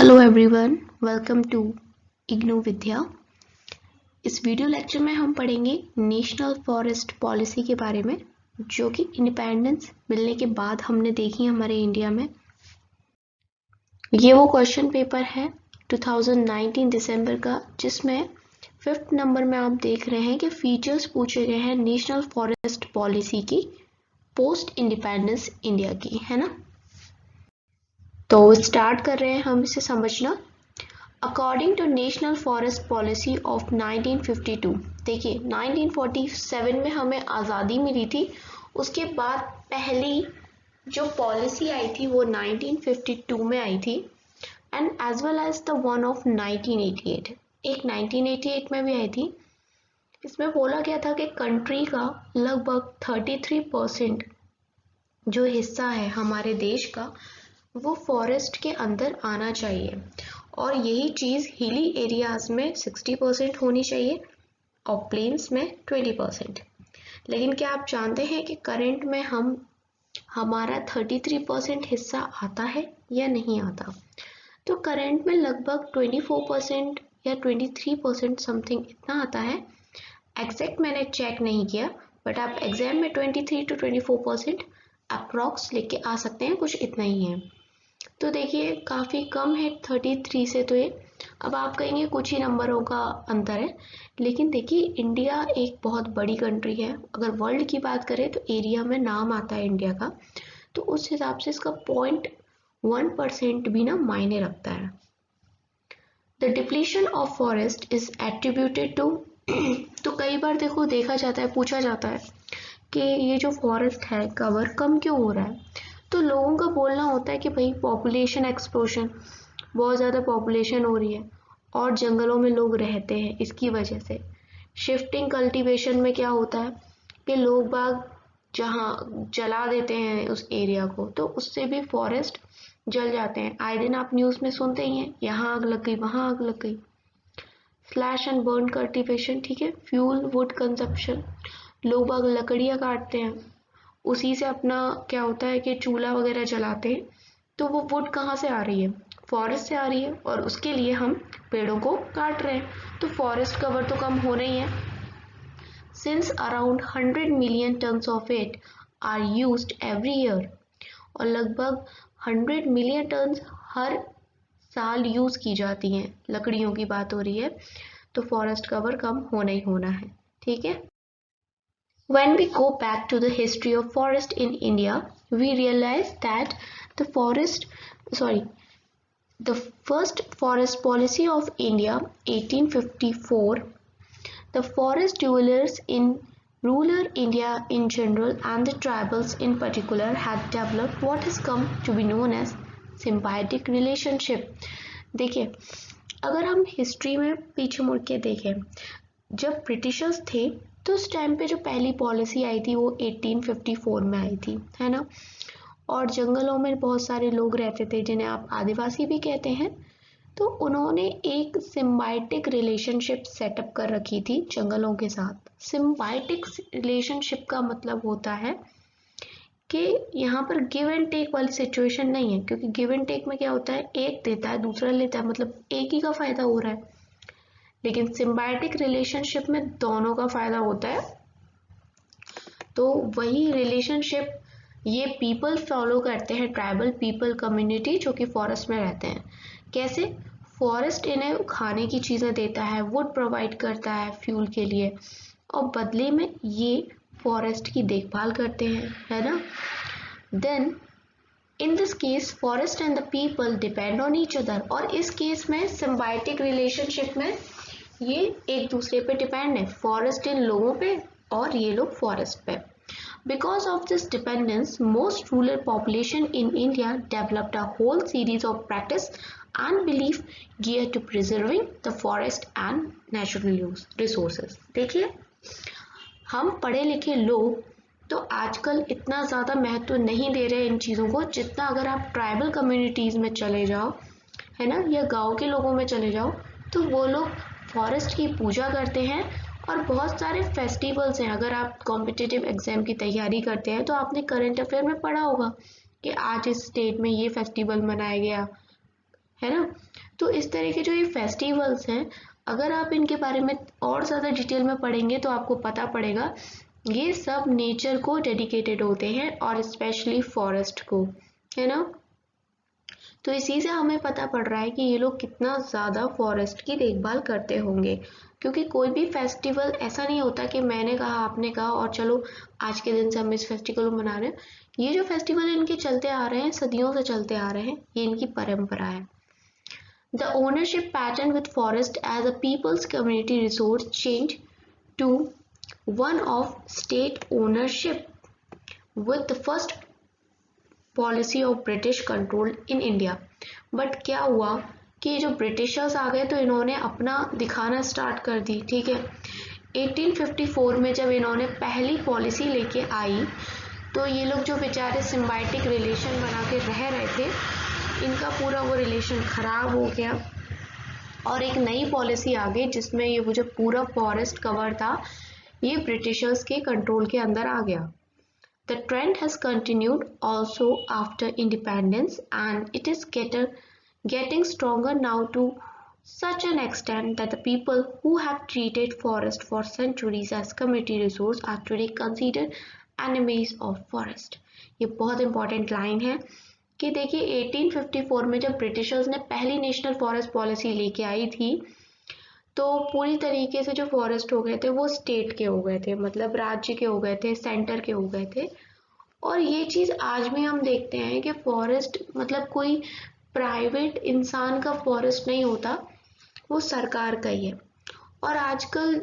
Hello everyone, welcome to IGNOU Vidya. इस video lecture में हम पढ़ेंगे नेशनल फॉरेस्ट पॉलिसी के बारे में, जो कि इंडिपेंडेंस मिलने के बाद हमने देखी हमारे इंडिया में। ये वो क्वेश्चन पेपर है 2019 दिसंबर का, जिसमें 5th नंबर में आप देख रहे हैं कि फीचर्स पूछे गए हैं नेशनल फॉरेस्ट पॉलिसी की पोस्ट इंडिपेंडेंस इंडिया की, है ना। तो स्टार्ट कर रहे हैं हम इसे समझना। According to national forest policy of 1952, देखिए 1947 में हमें आज़ादी मिली थी। उसके बाद पहली जो पॉलिसी आई थी वो 1952 में आई थी, and as well as the one of 1988, एक 1988 में भी आई थी। इसमें बोला गया था कि कंट्री का लगभग 33% जो हिस्सा है हमारे देश का वो फॉरेस्ट के अंदर आना चाहिए, और यही चीज़ हिली एरियाज में 60% होनी चाहिए और प्लेन्स में 20%। लेकिन क्या आप जानते हैं कि करंट में हमारा 33% हिस्सा आता है या नहीं आता? तो करंट में लगभग 24% या 23% समथिंग इतना आता है। एग्जैक्ट मैंने चेक नहीं किया, बट आप एग्जाम में 23 to 24% अप्रॉक्स लेके आ सकते हैं, कुछ इतना ही है। तो देखिए काफ़ी कम है 33 से, तो ये अब आप कहेंगे कुछ ही नंबरों का अंतर है, लेकिन देखिए इंडिया एक बहुत बड़ी कंट्री है। अगर वर्ल्ड की बात करें तो एरिया में नाम आता है इंडिया का, तो उस हिसाब से इसका 0.1% भी ना मायने रखता है। The depletion of forest is attributed to तो कई बार देखा जाता है, पूछा जाता है कि ये जो फॉरेस्ट है कवर कम क्यों हो रहा है। तो लोगों का बोलना होता है कि भाई पॉपुलेशन एक्सप्लोजन, बहुत ज़्यादा पॉपुलेशन हो रही है और जंगलों में लोग रहते हैं, इसकी वजह से शिफ्टिंग कल्टीवेशन में क्या होता है कि लोग बाग जहाँ जला देते हैं उस एरिया को, तो उससे भी फॉरेस्ट जल जाते हैं। आए दिन आप न्यूज़ में सुनते ही हैं, यहाँ आग लग गई, वहाँ आग लग गई। स्लैश एंड बर्न कल्टीवेशन, ठीक है, फ्यूल वुड कंजप्शन, लोग बाग लकड़ियाँ काटते हैं, उसी से अपना क्या होता है कि चूल्हा वगैरह जलाते हैं, तो वो वुड कहाँ से आ रही है? फॉरेस्ट से आ रही है, और उसके लिए हम पेड़ों को काट रहे हैं, तो फॉरेस्ट कवर तो कम होना ही है। Since around 100 million tons of it are used every year, और लगभग 100 मिलियन टन्स हर साल यूज की जाती हैं, लकड़ियों की बात हो रही है, तो फॉरेस्ट कवर कम होना ही होना है, ठीक है। When we go back to the history of forest in India, we realize that the first forest policy of India, 1854, the forest dwellers in rural India in general and the tribals in particular had developed what has come to be known as symbiotic relationship. देखिए, अगर हम history में पीछे मुड़ के देखें, जब Britishers थे तो उस टाइम पे जो पहली पॉलिसी आई थी वो 1854 में आई थी, है ना। और जंगलों में बहुत सारे लोग रहते थे जिन्हें आप आदिवासी भी कहते हैं, तो उन्होंने एक सिम्बायोटिक रिलेशनशिप सेटअप कर रखी थी जंगलों के साथ। सिम्बायोटिक रिलेशनशिप का मतलब होता है कि यहाँ पर गिव एंड टेक वाली सिचुएशन नहीं है, क्योंकि गिव एंड टेक में क्या होता है, एक देता है दूसरा लेता है, मतलब एक ही का फायदा हो रहा है। लेकिन सिम्बायोटिक रिलेशनशिप में दोनों का फायदा होता है। तो वही रिलेशनशिप ये पीपल फॉलो करते हैं, ट्राइबल पीपल कम्युनिटी जो कि फॉरेस्ट में रहते हैं। कैसे? फॉरेस्ट इन्हें खाने की चीज़ें देता है, वुड प्रोवाइड करता है फ्यूल के लिए, और बदले में ये फॉरेस्ट की देखभाल करते हैं, है ना। Then in this case forest and the people depend on each other, और इस केस में सिम्बायोटिक रिलेशनशिप में ये एक दूसरे पे डिपेंड है, फॉरेस्ट इन लोगों पे और ये लोग फॉरेस्ट पे। Because of this dependence, most rural population in India developed a whole series of practice and belief geared to preserving the forest and natural resources. देखिए, हम पढ़े लिखे लोग तो आजकल इतना ज़्यादा महत्व नहीं दे रहे इन चीज़ों को, जितना अगर आप ट्राइबल कम्युनिटीज़ में चले जाओ, है ना, या गांव के लोगों में चले जाओ, तो वो लोग फॉरेस्ट की पूजा करते हैं। और बहुत सारे फेस्टिवल्स हैं, अगर आप कॉम्पिटिटिव एग्जाम की तैयारी करते हैं तो आपने करंट अफेयर में पढ़ा होगा कि आज इस स्टेट में ये फेस्टिवल मनाया गया, है ना। तो इस तरह के जो ये फेस्टिवल्स हैं, अगर आप इनके बारे में और ज़्यादा डिटेल में पढ़ेंगे तो आपको पता पड़ेगा ये सब नेचर को डेडिकेटेड होते हैं और स्पेशली फॉरेस्ट को, है ना। तो इसी से हमें पता पड़ रहा है कि ये लोग कितना ज़्यादा फॉरेस्ट की देखभाल करते होंगे, क्योंकि कोई भी फेस्टिवल ऐसा नहीं होता कि मैंने कहा आपने कहा और चलो आज के दिन से हम इस फेस्टिवल को मना रहे हैं। ये जो फेस्टिवल इनके चलते आ रहे हैं, सदियों से चलते आ रहे हैं, ये इनकी परंपरा है। The ownership pattern with forest as a people's community resource changed to one of state ownership with the first policy of British control in India. But क्या हुआ कि जो ब्रिटिशर्स आ गए तो इन्होंने अपना दिखाना स्टार्ट कर दी, ठीक है। 1854 में जब इन्होंने पहली पॉलिसी लेके आई तो ये लोग जो बेचारे सिम्बायोटिक रिलेशन बना के रह रहे थे, इनका पूरा वो रिलेशन खराब हो गया और एक नई पॉलिसी आ गई जिसमें ये वो जो पूरा फॉरेस्ट कवर था ये ब्रिटिशर्स के कंट्रोल के अंदर आ गया। The trend has continued also after independence, and it is getting stronger now to such an extent that the people who have treated forest for centuries as community resource are today considered enemies of forest। ये बहुत important line है कि देखिए 1854 में जब Britishers ने पहली national forest policy लेके आई थी तो पूरी तरीके से जो फॉरेस्ट हो गए थे वो स्टेट के हो गए थे, मतलब राज्य के हो गए थे, सेंटर के हो गए थे। और ये चीज़ आज भी हम देखते हैं कि फॉरेस्ट मतलब कोई प्राइवेट इंसान का फॉरेस्ट नहीं होता, वो सरकार का ही है। और आजकल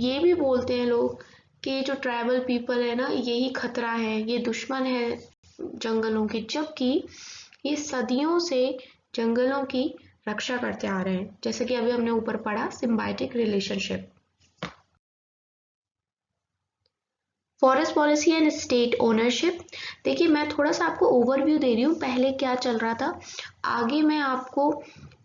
ये भी बोलते हैं लोग कि जो ट्राइबल पीपल है ना यही खतरा है, ये दुश्मन है जंगलों की, जबकि ये सदियों से जंगलों की रक्षा करते आ रहे हैं, जैसे कि अभी हमने ऊपर पढ़ा symbiotic relationship. Forest policy and state ownership. देखिए मैं थोड़ा सा आपको ओवरव्यू दे रही हूँ पहले क्या चल रहा था, आगे मैं आपको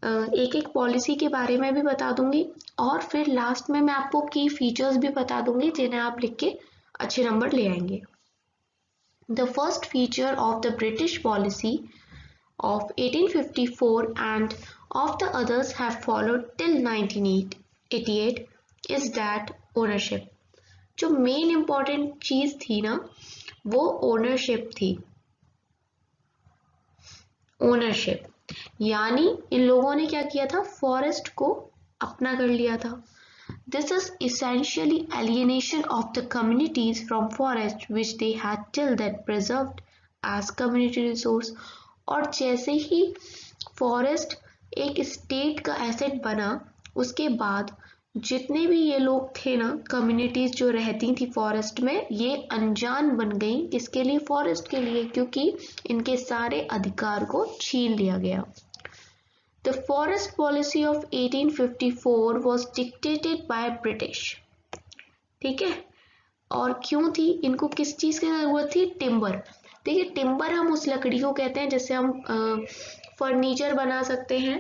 एक एक पॉलिसी के बारे में भी बता दूंगी और फिर लास्ट में मैं आपको की फीचर्स भी बता दूंगी जिन्हें आप लिख के अच्छे नंबर ले आएंगे। The first feature of the British policy of 1854 and of the others have followed till 1988 is that ownership। जो मेन इंपॉर्टेंट चीज थी ना वो ओनरशिप थी। ओनरशिप यानी इन लोगों ने क्या किया था, फॉरेस्ट को अपना कर लिया था। This is essentially alienation of the communities from forest which they had till then preserved as community resource। और जैसे ही फॉरेस्ट एक स्टेट का एसेट बना उसके बाद जितने भी ये लोग थे ना, कम्युनिटीज जो रहती थी फॉरेस्ट में, ये अनजान बन गई किसके लिए, फॉरेस्ट के लिए, क्योंकि इनके सारे अधिकार को छीन लिया गया। The forest policy of 1854 was dictated by British, ठीक है। और क्यों थी, इनको किस चीज की जरूरत थी, टिम्बर। देखिए टिम्बर हम उस लकड़ी को कहते हैं जिससे हम फर्नीचर बना सकते हैं,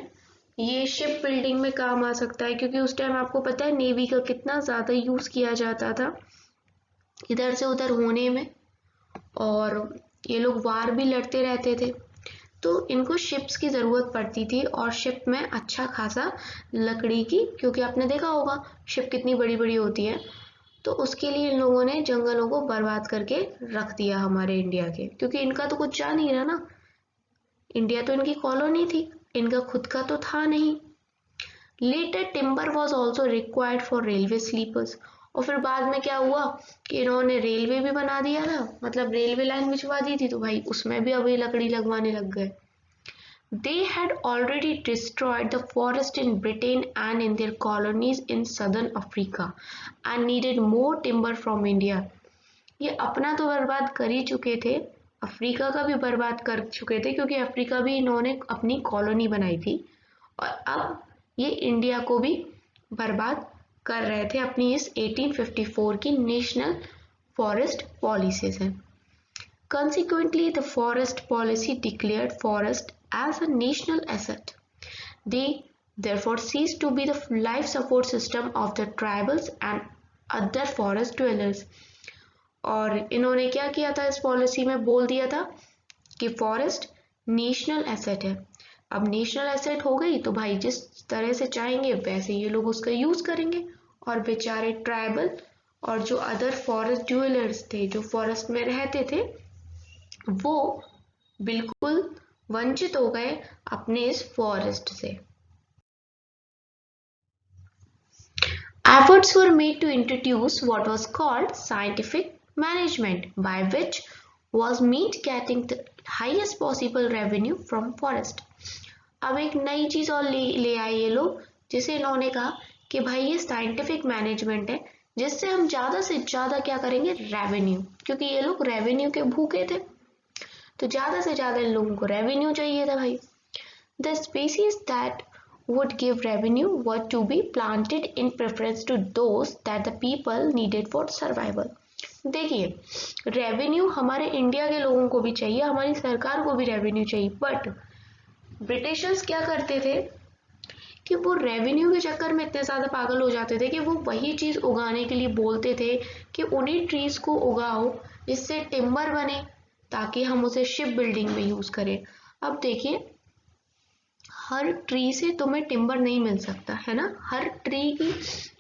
ये शिप बिल्डिंग में काम आ सकता है, क्योंकि उस टाइम आपको पता है नेवी का कितना ज़्यादा यूज़ किया जाता था इधर से उधर होने में, और ये लोग वार भी लड़ते रहते थे, तो इनको शिप्स की ज़रूरत पड़ती थी और शिप में अच्छा खासा लकड़ी की, क्योंकि आपने देखा होगा शिप कितनी बड़ी बड़ी होती है, तो उसके लिए इन लोगों ने जंगलों को बर्बाद करके रख दिया हमारे इंडिया के, क्योंकि इनका तो कुछ जा नहीं रहा ना, इंडिया तो इनकी कॉलोनी थी, इनका खुद का तो था नहीं। Later timber was also required for railway sleepers. और फिर बाद में क्या हुआ कि इन्होंने रेलवे भी बना दिया था, मतलब रेलवे लाइन बिछवा दी थी, तो भाई उसमें भी अभी लकड़ी लगवाने लग गए। They had already destroyed the forest in Britain and in their colonies in southern Africa and needed more timber from India। ये अपना तो बर्बाद कर ही चुके थे, अफ्रीका का भी बर्बाद कर चुके थे, क्योंकि अफ्रीका भी इन्होंने अपनी कॉलोनी बनाई थी, और अब ये इंडिया को भी बर्बाद कर रहे थे अपनी इस 1854 की नेशनल फॉरेस्ट पॉलिसी से। Consequently, the forest policy declared forest as a national asset। They therefore ceased to be the life support system of the tribals and other forest dwellers। और इन्होंने क्या किया था, इस पॉलिसी में बोल दिया था कि फॉरेस्ट नेशनल एसेट है। अब नेशनल एसेट हो गई तो भाई जिस तरह से चाहेंगे वैसे ये लोग उसका यूज करेंगे। और बेचारे ट्राइबल और जो अदर फॉरेस्ट ड्वेलर्स थे जो फॉरेस्ट में रहते थे वो बिल्कुल वंचित हो गए अपने इस फॉरेस्ट से। Efforts were made to introduce what was called scientific management, by which was meant getting the highest possible revenue from forest. अब एक नई चीज और ले आए ये लोग, जिसे इन्होंने कहा कि भाई ये साइंटिफिक मैनेजमेंट है जिससे हम ज्यादा से ज्यादा क्या करेंगे, रेवेन्यू, क्योंकि ये लोग रेवेन्यू के भूखे थे तो ज्यादा से ज्यादा इन लोगों को रेवेन्यू चाहिए था भाई। The species that would give revenue were to be planted in preference to those that the people needed for survival. देखिए, रेवेन्यू हमारे इंडिया के लोगों को भी चाहिए, हमारी सरकार को भी रेवेन्यू चाहिए, बट ब्रिटिशर्स क्या करते थे कि वो रेवेन्यू के चक्कर में इतने ज़्यादा पागल हो जाते थे कि वो वही चीज़ उगाने के लिए बोलते थे कि उन्हीं ट्रीज को उगाओ जिससे टिम्बर बने ताकि हम उसे शिप बिल्डिंग में यूज़ करें। अब देखिए, हर ट्री से तुम्हें टिम्बर नहीं मिल सकता है ना, हर ट्री की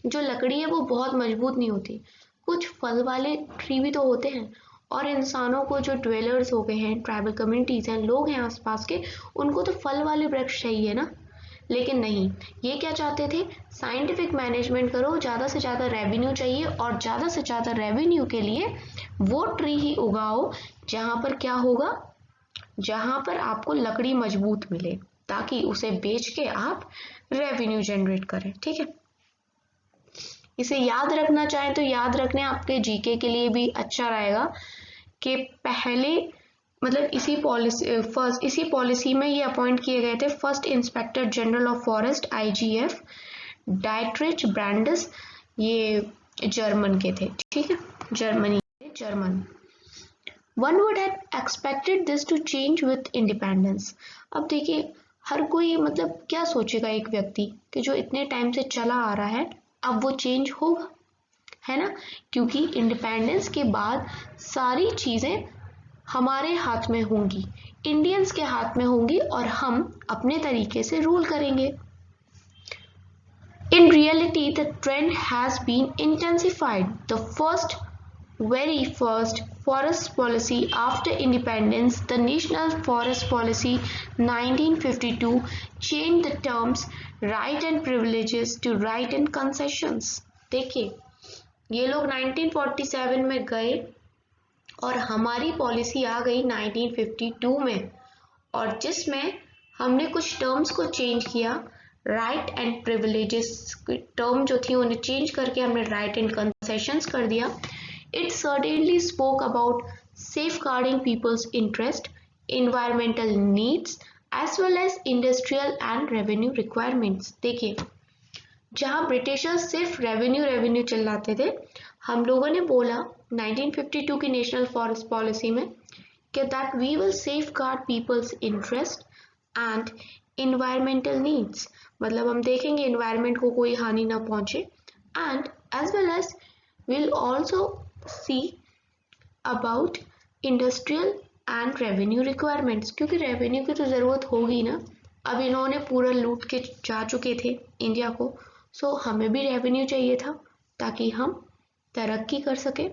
जो लकड़ी है वो बहुत मजबूत नहीं होती, कुछ फल वाले ट्री भी तो होते हैं। और इंसानों को जो ड्वेलर्स हो गए हैं, ट्राइबल कम्युनिटीज हैं, लोग हैं आसपास के, उनको तो फल वाले वृक्ष चाहिए ना। लेकिन नहीं, ये क्या चाहते थे, साइंटिफिक मैनेजमेंट करो, ज़्यादा से ज़्यादा रेवेन्यू चाहिए और ज़्यादा से ज़्यादा रेवेन्यू के लिए वो ट्री ही उगाओ जहाँ पर क्या होगा, जहाँ पर आपको लकड़ी मजबूत मिले ताकि उसे बेच के आप रेवेन्यू जनरेट करें। ठीक है, इसे याद रखना चाहें तो याद रखने, आपके जीके के लिए भी अच्छा रहेगा कि पहले मतलब इसी पॉलिसी में ये अपॉइंट किए गए थे first inspector general of forest IGF Dietrich brands, ये जर्मन के थे। ठीक है, German. One would have expected this to change with independence. अब देखिए, हर कोई मतलब क्या सोचेगा एक व्यक्ति कि जो इतने टाइम से चला आ रहा है अब वो चेंज होगा, है ना, क्योंकि इंडिपेंडेंस के बाद सारी चीज़ें हमारे हाथ में होंगी, इंडियंस के हाथ में होंगी और हम अपने तरीके से रूल करेंगे। In reality, the trend has been intensified. The very first forest policy after independence, the National Forest Policy 1952, changed the terms right and privileges to right and concessions. देखिए, ये लोग 1947 में गए और हमारी पॉलिसी आ गई 1952 में, और जिसमें हमने कुछ टर्म्स को चेंज किया, राइट एंड प्रिविलेजेस टर्म जो थी उन्हें चेंज करके हमने राइट एंड कंसेशंस कर दिया। It certainly spoke about safeguarding people's interest, environmental needs, as well as industrial and revenue requirements. देखिए, जहाँ ब्रिटिशर्स सिर्फ रेवेन्यू चिल्लाते थे, हम लोगों ने बोला 1952 की नेशनल फॉरेस्ट पॉलिसी में कि that we will safeguard people's interest and environmental needs, मतलब हम देखेंगे एनवायरनमेंट को कोई हानि ना पहुंचे, and as well as we'll also see about industrial and revenue requirements, क्योंकि रेवेन्यू की तो ज़रूरत होगी ना। अब इन्होंने पूरा लूट के जा चुके थे इंडिया को, सो हमें भी रेवेन्यू चाहिए था ताकि हम तरक्की कर सके।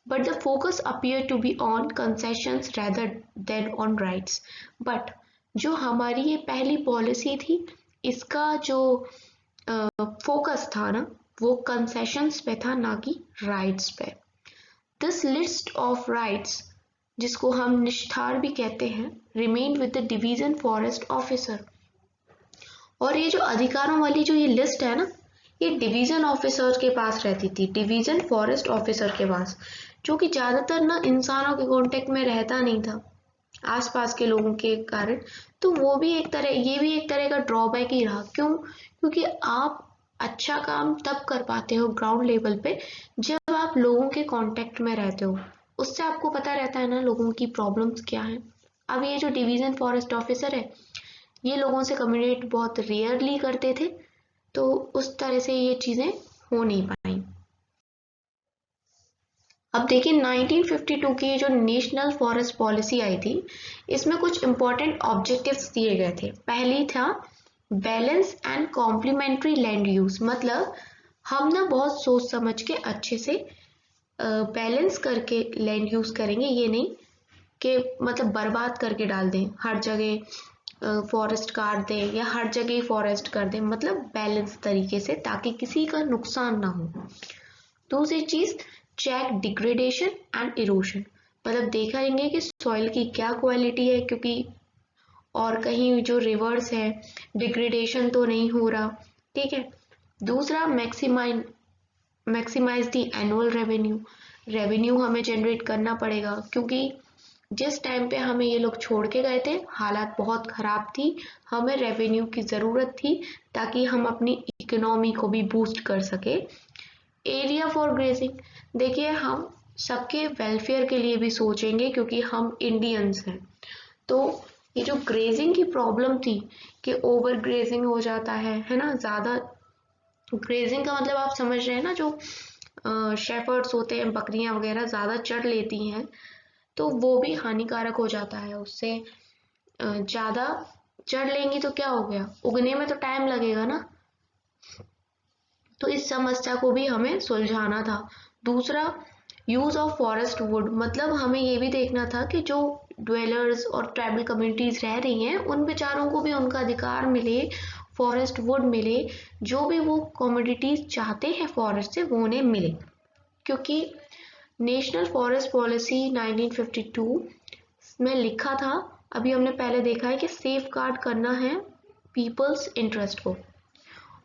But the focus appear to be on concessions rather than on rights. But जो हमारी ये पहली पॉलिसी थी, इसका जो फोकस था ना वो कंसेशंस पे था, ना कि राइट्स पे। दिस लिस्ट ऑफ राइट्स, जिसको हम निष्ठार भी कहते हैं, remain with the division forest officer. और ये जो अधिकारों वाली जो ये लिस्ट है ना, ये डिवीजन ऑफिसर के पास रहती थी, डिवीजन फॉरेस्ट ऑफिसर के पास, जो कि ज़्यादातर ना इंसानों के कांटेक्ट में रहता नहीं था आसपास के लोगों के कारण। तो वो भी एक तरह, ये भी एक तरह का ड्रॉबैक ही रहा। क्यों? क्योंकि आप अच्छा काम तब कर पाते हो ग्राउंड लेवल पे जब आप लोगों के कांटेक्ट में रहते हो, उससे आपको पता रहता है ना लोगों की प्रॉब्लम्स क्या है। अब ये जो डिवीजन फॉरेस्ट ऑफिसर है, ये लोगों से कम्युनिकेट बहुत रेयरली करते थे, तो उस तरह से ये चीज़ें हो नहीं पाई। अब देखिए 1952 की जो नेशनल फॉरेस्ट पॉलिसी आई थी, इसमें कुछ इंपॉर्टेंट ऑब्जेक्टिव्स दिए गए थे। पहली था balance and complementary land use, मतलब हम ना बहुत सोच समझ के अच्छे से बैलेंस करके लैंड यूज करेंगे, ये नहीं कि मतलब बर्बाद करके डाल दें, हर जगह फॉरेस्ट काट दें या हर जगह फॉरेस्ट कर दें, मतलब बैलेंस तरीके से, ताकि किसी का नुकसान ना हो। दूसरी चीज चेक डिग्रेडेशन एंड इरोशन, मतलब देखेंगे कि सॉइल की क्या क्वालिटी है, क्योंकि और कहीं जो रिवर्स है डिग्रेडेशन तो नहीं हो रहा, ठीक है। दूसरा maximise the annual revenue, revenue हमें जनरेट करना पड़ेगा, क्योंकि जिस टाइम पे हमें ये लोग छोड़ के गए थे हालात बहुत खराब थी, हमें रेवेन्यू की ज़रूरत थी ताकि हम अपनी इकोनॉमी को भी बूस्ट कर सके। एरिया फॉर ग्रेजिंग, देखिए हम सबके वेलफेयर के लिए भी सोचेंगे, क्योंकि हम इंडियंस हैं। तो ये जो ग्रेजिंग की प्रॉब्लम थी कि ओवर ग्रेजिंग हो जाता है ना, ज़्यादा ग्रेजिंग का मतलब आप समझ रहे हैं ना, जो शेफर्ड्स होते हैं, बकरियां वगैरह ज़्यादा चढ़ लेती हैं, तो वो भी हानिकारक हो जाता है उससे। ज़्यादा चढ़ लेंगी तो क्या हो गया, उगने में तो टाइम लगेगा ना, तो इस समस्या को भी हमें सुलझाना था। दूसरा यूज ऑफ फॉरेस्ट वुड, मतलब हमें ये भी देखना था कि जो ड्वेलर्स और ट्राइबल कम्युनिटीज रह रही हैं उन बेचारों को भी उनका अधिकार मिले, फॉरेस्ट वुड मिले, जो भी वो कमोडिटीज चाहते हैं फॉरेस्ट से वो उन्हें मिले। क्योंकि नेशनल फॉरेस्ट पॉलिसी 1952 में लिखा था, अभी हमने पहले देखा है कि सेफ गार्ड करना है पीपल्स इंटरेस्ट को।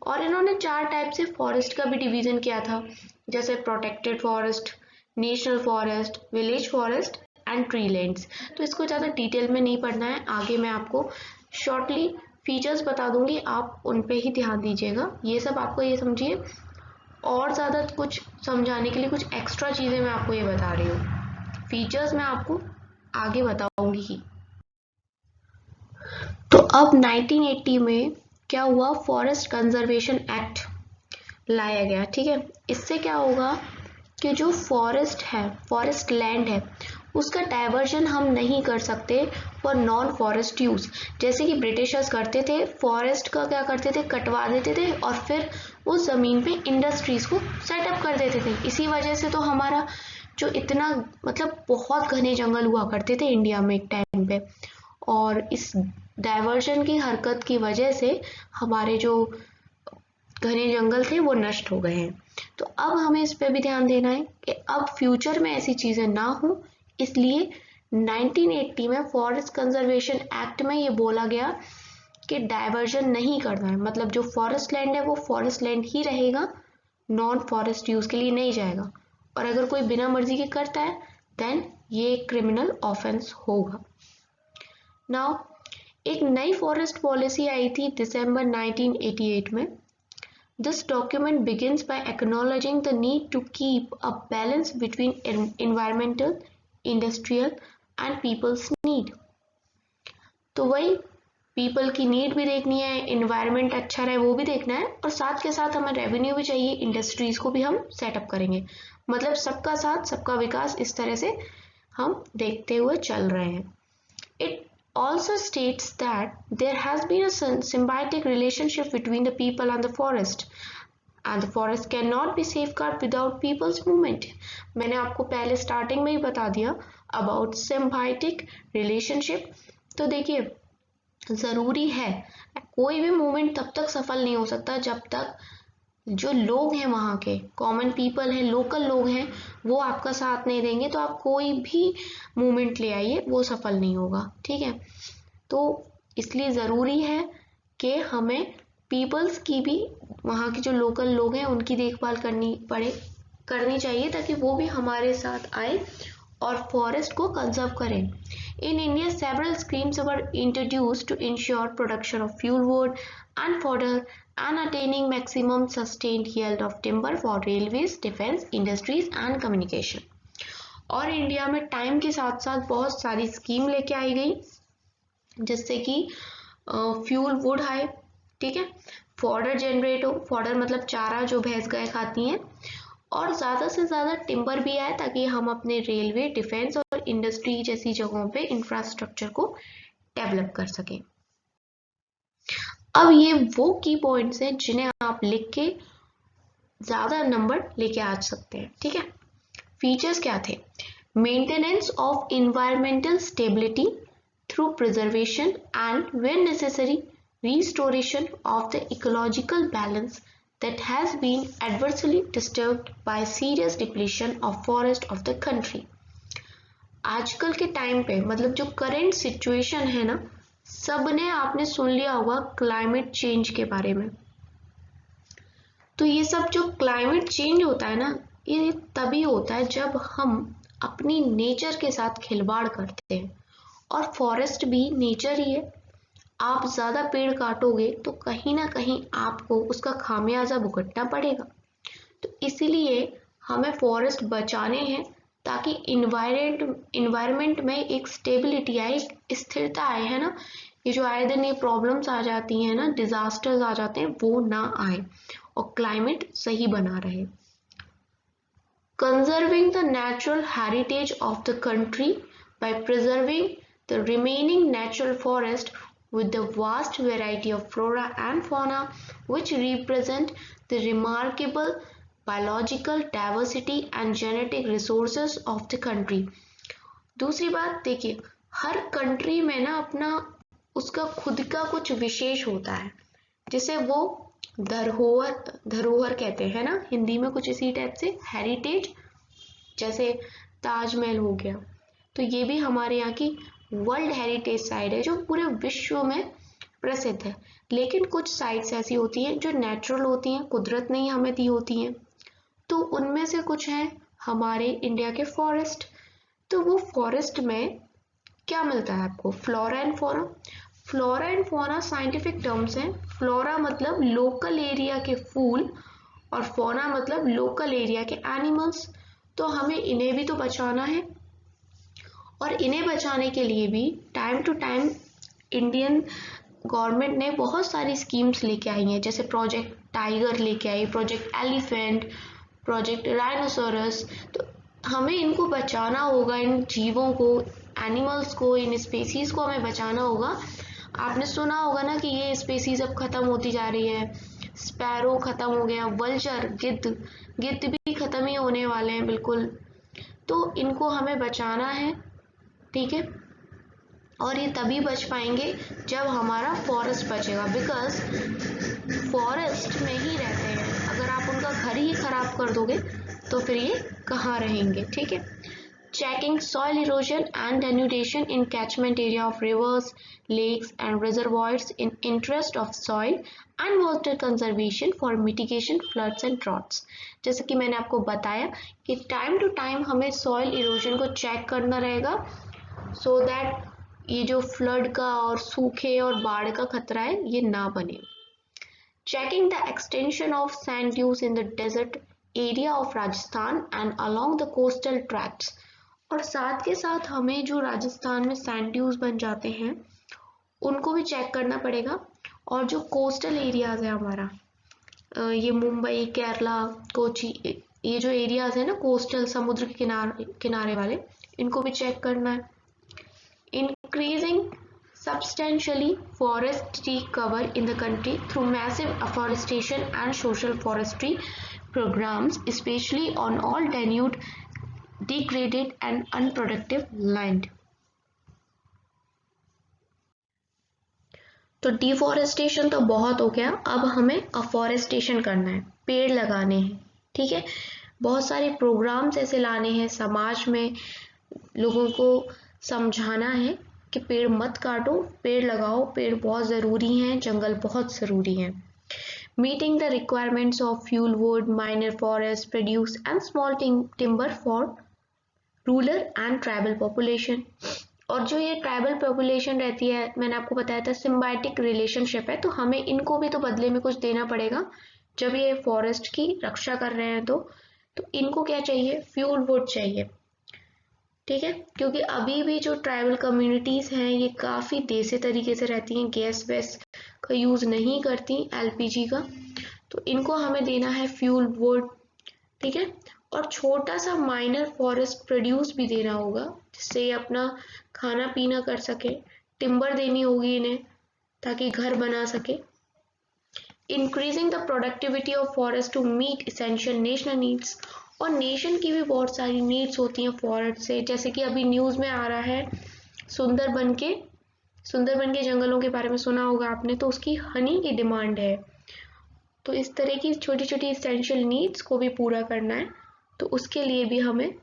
और इन्होंने 4 टाइप से फॉरेस्ट का भी डिवीजन किया था, जैसे protected forest, national forest, village forest and tree lands. तो इसको ज़्यादा डिटेल में नहीं पढ़ना है, आगे मैं आपको शॉर्टली फीचर्स बता दूंगी, आप उन पे ही ध्यान दीजिएगा। ये सब आपको ये समझिए, और ज़्यादा कुछ समझाने के लिए कुछ एक्स्ट्रा चीज़ें मैं आपको ये बता रही हूँ, फीचर्स मैं आपको आगे बताऊंगी ही। तो अब 1980 में क्या हुआ, फॉरेस्ट कंजर्वेशन एक्ट लाया गया, ठीक है। इससे क्या होगा कि जो फॉरेस्ट है, फॉरेस्ट लैंड है, उसका डाइवर्जन हम नहीं कर सकते फॉर नॉन फॉरेस्ट यूज। जैसे कि ब्रिटिशर्स करते थे, फॉरेस्ट का क्या करते थे, कटवा देते थे और फिर उस जमीन पे इंडस्ट्रीज को सेटअप कर देते थे। इसी वजह से तो हमारा जो इतना मतलब बहुत घने जंगल हुआ करते थे इंडिया में एक टाइम पे, और इस डाइवर्जन की हरकत की वजह से हमारे जो घने जंगल थे वो नष्ट हो गए हैं। तो अब हमें इस पे भी ध्यान देना है कि अब फ्यूचर में ऐसी चीजें ना हो, इसलिए 1980 में फॉरेस्ट कंजर्वेशन एक्ट में ये बोला गया कि डाइवर्जन नहीं करना है, मतलब जो फॉरेस्ट लैंड है वो फॉरेस्ट लैंड ही रहेगा, नॉन फॉरेस्ट यूज के लिए नहीं जाएगा। और अगर कोई बिना मर्जी के करता है देन ये क्रिमिनल ऑफेंस होगा। नाउ एक नई फॉरेस्ट पॉलिसी आई थी दिसंबर 1988 में। This document begins by acknowledging the need to keep a balance between environmental, industrial and people's need. तो वही पीपल की नीड भी देखनी है, इन्वायरमेंट अच्छा रहे वो भी देखना है, और साथ के साथ हमें रेवेन्यू भी चाहिए, इंडस्ट्रीज को भी हम सेटअप करेंगे, मतलब सबका साथ सबका विकास, इस तरह से हम देखते हुए चल रहे हैं। It also states that there has been a symbiotic relationship between the people and the forest, and the forest cannot be safeguarded without people's movement. मैंने आपको पहले स्टार्टिंग में ही बता दिया about symbiotic relationship। तो देखिए ज़रूरी है, कोई भी मूवमेंट तब तक सफल नहीं हो सकता जब तक जो लोग हैं वहाँ के कॉमन पीपल हैं, लोकल लोग हैं, वो आपका साथ नहीं देंगे तो आप कोई भी मूवमेंट ले आइए वो सफल नहीं होगा, ठीक है। तो इसलिए ज़रूरी है कि हमें पीपल्स की भी, वहाँ के जो लोकल लोग हैं उनकी देखभाल करनी चाहिए, ताकि वो भी हमारे साथ आए और फॉरेस्ट को कंजर्व करें। In India, several schemes were introduced to ensure production of fuel wood and fodder and attaining maximum sustained yield of timber for railways, defense, industries and communication. और इंडिया में टाइम के साथ साथ बहुत सारी scheme लेके आई गई, जिससे कि फ्यूल वुड आए, ठीक है, फॉडर जनरेट हो, फॉडर मतलब चारा जो भैंस गाय खाती हैं, और ज़्यादा से ज़्यादा टिम्बर भी आए ताकि हम अपने रेलवे, डिफेंस और इंडस्ट्री जैसी जगहों पे इंफ्रास्ट्रक्चर को डेवलप कर सकें। अब ये वो की पॉइंट्स हैं जिन्हें आप लिख के ज़्यादा नंबर लेके आ सकते हैं, ठीक है। फीचर्स क्या थे? Maintenance of environmental stability through preservation and where necessary restoration of the ecological balance that has been adversely disturbed by serious depletion of forest of the country। आजकल के टाइम पे मतलब जो करंट सिचुएशन है ना, सबने आपने सुन लिया होगा क्लाइमेट चेंज के बारे में। तो ये सब जो क्लाइमेट चेंज होता है ना, ये तभी होता है जब हम अपनी नेचर के साथ खिलवाड़ करते हैं, और फॉरेस्ट भी नेचर ही है। आप ज़्यादा पेड़ काटोगे तो कहीं ना कहीं आपको उसका खामियाजा भुगतना पड़ेगा। तो इसीलिए हमें फॉरेस्ट बचाने हैं ताकि इन्वायरमेंट में एक स्टेबिलिटी आए, एक स्थिरता आए, है ना। ये जो आए दिन ये प्रॉब्लम्स आ जाती हैं ना, डिजास्टर्स आ जाते हैं, वो ना आए और क्लाइमेट सही बना रहे। Conserving the natural heritage of the country bye preserving the remaining natural forest with the vast variety of flora and fauna which represent the remarkable biological diversity and genetic resources of the country। दूसरी बात देखिए, हर country में ना अपना उसका खुद का कुछ विशेष होता है, जिसे वो धरोहर कहते हैं ना, हिंदी में कुछ इसी टाइप से हेरिटेज। जैसे ताजमहल हो गया, तो ये भी हमारे यहाँ की वर्ल्ड हेरिटेज साइट है जो पूरे विश्व में प्रसिद्ध है। लेकिन कुछ साइट्स ऐसी होती हैं जो नेचुरल होती हैं, कुदरत ने ही हमें दी होती हैं। तो उनमें से कुछ हैं हमारे इंडिया के फॉरेस्ट। तो वो फॉरेस्ट में क्या मिलता है आपको? Flora and fauna. Flora and fauna scientific terms हैं। फ्लोरा मतलब लोकल एरिया के फूल और फौना मतलब लोकल एरिया के एनिमल्स। तो हमें इन्हें भी तो बचाना है, और इन्हें बचाने के लिए भी time to time Indian government ने बहुत सारी स्कीम्स लेके आई हैं। जैसे प्रोजेक्ट टाइगर लेके आई, प्रोजेक्ट एलिफेंट, प्रोजेक्ट राइनोसोरस। तो हमें इनको बचाना होगा, इन जीवों को, एनिमल्स को, इन स्पेसीज को हमें बचाना होगा। आपने सुना होगा ना कि ये स्पेसीज अब खत्म होती जा रही है। स्पैरो खत्म हो गया, वल्चर, गिद्ध भी खत्म ही होने वाले हैं बिल्कुल। तो इनको हमें बचाना है, ठीक है। और ये तभी बच पाएंगे जब हमारा फॉरेस्ट बचेगा, बिकॉज फॉरेस्ट में ही रहते हैं। अगर आप उनका घर ही खराब कर दोगे तो फिर ये कहाँ रहेंगे, ठीक है। Checking soil erosion and denudation in catchment area of rivers, lakes and reservoirs in interest of soil and water conservation for mitigation floods and droughts. जैसे कि मैंने आपको बताया कि टाइम टू टाइम हमें सॉइल इरोजन को चेक करना रहेगा, सो दैट ये जो फ्लड का और सूखे और बाढ़ का खतरा है ये ना बने। Checking the extension of sand dunes in the desert area of Rajasthan and along the coastal tracts. और साथ के साथ हमें जो राजस्थान में सैंड ड्यूज बन जाते हैं उनको भी चेक करना पड़ेगा। और जो कोस्टल एरियाज है हमारा, ये मुंबई, केरला, कोची, ये जो एरियाज है ना कोस्टल, समुद्र के किनारे वाले, इनको भी चेक करना है। Increasing substantially forest tree cover in the country through massive afforestation and social forestry programs, especially on all denuded, degraded and unproductive land। तो डिफॉरेस्टेशन तो बहुत हो गया, अब हमें अफॉरेस्टेशन करना है, पेड़ लगाने हैं, ठीक है। बहुत सारे प्रोग्राम्स ऐसे लाने हैं, समाज में लोगों को समझाना है कि पेड़ मत काटो, पेड़ लगाओ, पेड़ बहुत ज़रूरी हैं, जंगल बहुत ज़रूरी हैं। Meeting the requirements of fuel wood, minor forest produce and small timber for rural and tribal population. और जो ये ट्राइबल पॉपुलेशन रहती है, मैंने आपको बताया था सिम्बायोटिक रिलेशनशिप है, तो हमें इनको भी तो बदले में कुछ देना पड़ेगा। जब ये फॉरेस्ट की रक्षा कर रहे हैं तो इनको क्या चाहिए? फ्यूल वुड चाहिए, ठीक है। क्योंकि अभी भी जो ट्राइबल कम्युनिटीज़ हैं ये काफ़ी देसी तरीके से रहती हैं, गैस वैस का यूज़ नहीं करती, एलपीजी का। तो इनको हमें देना है फ्यूल वुड, ठीक है, और छोटा सा माइनर फॉरेस्ट प्रोड्यूस भी देना होगा जिससे ये अपना खाना पीना कर सके, टिम्बर देनी होगी इन्हें ताकि घर बना सके। Increasing the productivity of forest to meet essential national needs, और नेशन की भी बहुत सारी नीड्स होती हैं फॉरेस्ट से, जैसे कि अभी न्यूज़ में आ रहा है सुंदरबन के जंगलों के बारे में सुना होगा आपने, तो उसकी हनी की डिमांड है। तो इस तरह की छोटी छोटी इसेंशियल नीड्स को भी पूरा करना है, तो उसके लिए भी हमें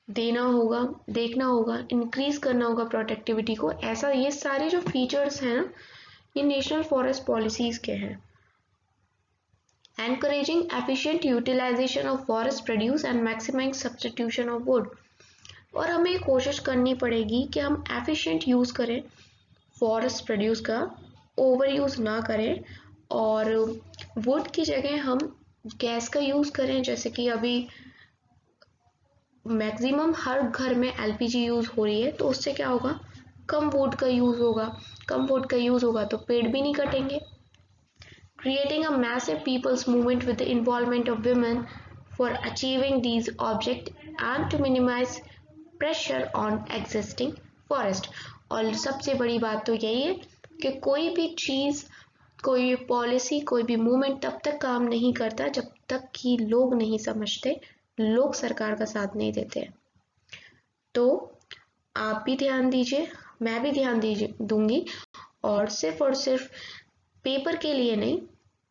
देना होगा, देखना होगा, इंक्रीज करना होगा प्रोडक्टिविटी को। ऐसा ये सारे जो फीचर्स हैं ना, ये नेशनल फॉरेस्ट पॉलिसीज के हैं। Encouraging efficient utilization of forest produce and maximizing substitution of wood, और हमें कोशिश करनी पड़ेगी कि हम efficient यूज़ करें फॉरेस्ट प्रोड्यूस का, ओवर यूज़ ना करें, और वुड की जगह हम गैस का यूज़ करें। जैसे कि अभी मैक्सिमम हर घर में एलपीजी यूज़ हो रही है, तो उससे क्या होगा, कम वुड का यूज़ होगा, कम वुड का यूज़ होगा तो पेड़ भी नहीं कटेंगे। Creating a massive people's movement with the involvement of women for achieving these objects and to minimize pressure on existing forest। और सबसे बड़ी बात तो यही है कि कोई भी चीज़, कोई भी पॉलिसी, कोई भी मूवमेंट तब तक काम नहीं करता जब तक कि लोग नहीं समझते, लोग सरकार का साथ नहीं देते। तो आप भी ध्यान दीजिए, मैं भी ध्यान दूंगी, और सिर्फ पेपर के लिए नहीं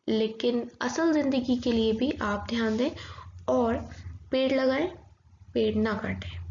लेकिन असल ज़िंदगी के लिए भी आप ध्यान दें और पेड़ लगाएं, पेड़ ना काटें।